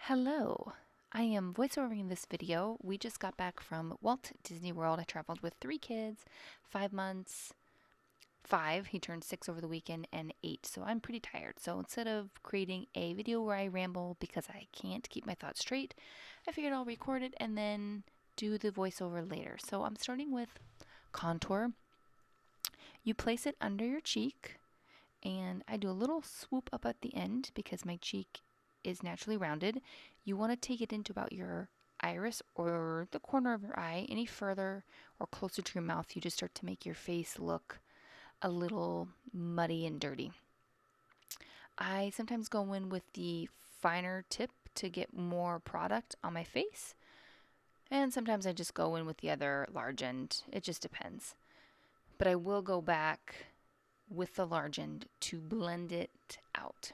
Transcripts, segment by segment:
Hello, I am voiceovering this video. We just got back from Walt Disney World. I traveled with 3 kids, 5 months, 5, he turned 6 over the weekend, and 8, so I'm pretty tired. So instead of creating a video where I ramble because I can't keep my thoughts straight, I figured I'll record it and then do the voiceover later. So I'm starting with contour. You place it under your cheek, and I do a little swoop up at the end because my cheek is naturally rounded. You want to take it into about your iris or the corner of your eye. Any further or closer to your mouth, you just start to make your face look a little muddy and dirty. I sometimes go in with the finer tip to get more product on my face, and sometimes I just go in with the other large end. It just depends. But I will go back with the large end to blend it out.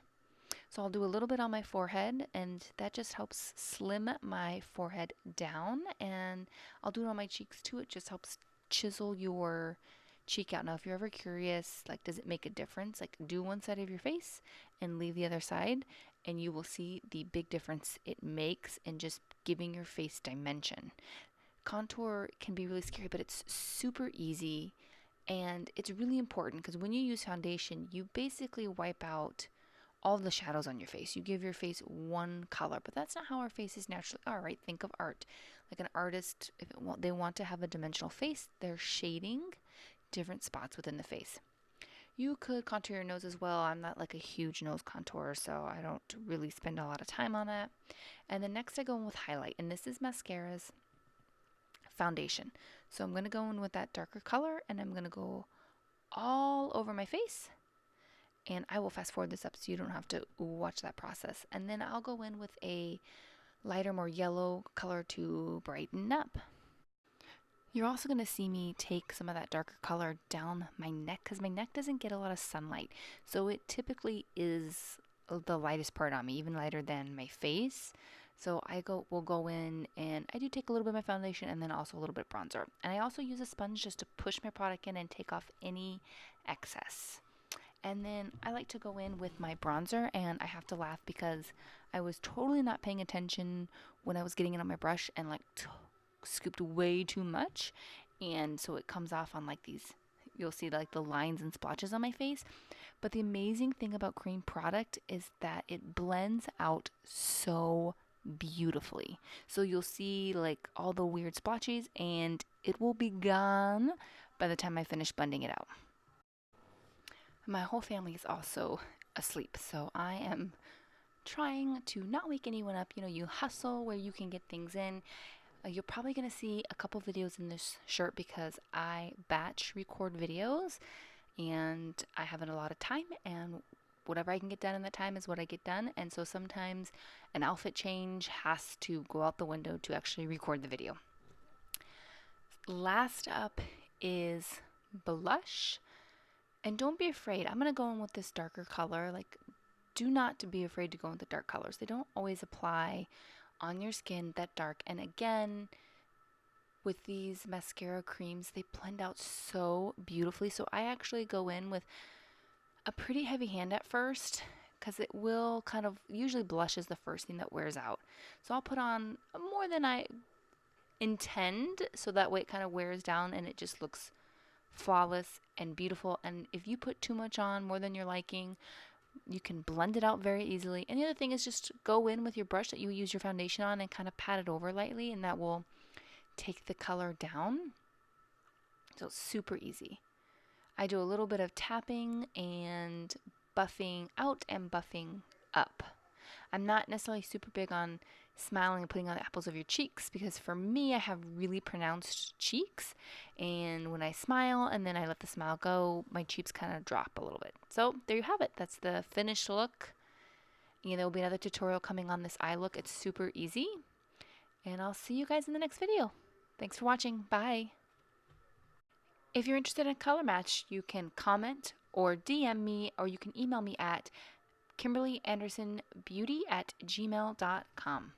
So I'll do a little bit on my forehead, and that just helps slim my forehead down, and I'll do it on my cheeks too. It just helps chisel your cheek out. Now, if you're ever curious, like, does it make a difference? Like, do one side of your face and leave the other side, and you will see the big difference it makes in just giving your face dimension. Contour can be really scary, but it's super easy, and it's really important because when you use foundation, you basically wipe out all the shadows on your face. You give your face one color, but that's not how our faces naturally are, right? Think of art. Like an artist, if they want to have a dimensional face, they're shading different spots within the face. You could contour your nose as well. I'm not like a huge nose contourer, so I don't really spend a lot of time on that. And then next I go in with highlight, and this is mascaras, foundation. So I'm going to go in with that darker color, and I'm going to go all over my face. And I will fast forward this up so you don't have to watch that process. And then I'll go in with a lighter, more yellow color to brighten up. You're also going to see me take some of that darker color down my neck because my neck doesn't get a lot of sunlight. So it typically is the lightest part on me, even lighter than my face. So will go in, and I do take a little bit of my foundation and then also a little bit of bronzer. And I also use a sponge just to push my product in and take off any excess. And then I like to go in with my bronzer, and I have to laugh because I was totally not paying attention when I was getting it on my brush and scooped way too much, and so it comes off on like these, you'll see like the lines and splotches on my face. But the amazing thing about cream product is that it blends out so beautifully. So you'll see like all the weird splotches, and it will be gone by the time I finish blending it out. My whole family is also asleep, so I am trying to not wake anyone up. You know, you hustle where you can get things in. You're probably going to see a couple videos in this shirt because I batch record videos and I haven't a lot of time, and whatever I can get done in that time is what I get done. And so sometimes an outfit change has to go out the window to actually record the video. Last up is blush. And don't be afraid. I'm going to go in with this darker color. Like, do not be afraid to go in with the dark colors. They don't always apply on your skin that dark. And again, with these mascara creams, they blend out so beautifully. So I actually go in with a pretty heavy hand at first because it will kind of, usually blush is the first thing that wears out. So I'll put on more than I intend, so that way it kind of wears down and it just looks flawless and beautiful. And if you put too much on, more than your liking, you can blend it out very easily. And the other thing is just go in with your brush that you use your foundation on and kind of pat it over lightly, and that will take the color down. So it's super easy. I do a little bit of tapping and buffing out and buffing up. I'm not necessarily super big on smiling and putting on the apples of your cheeks because for me, I have really pronounced cheeks, and when I smile and then I let the smile go, my cheeks kind of drop a little bit. So there you have it. That's the finished look. And there will be another tutorial coming on this eye look. It's super easy, and I'll see you guys in the next video. Thanks for watching. Bye. If you're interested in a color match, you can comment or DM me, or you can email me at KimberlyAndersonBeauty@gmail.com.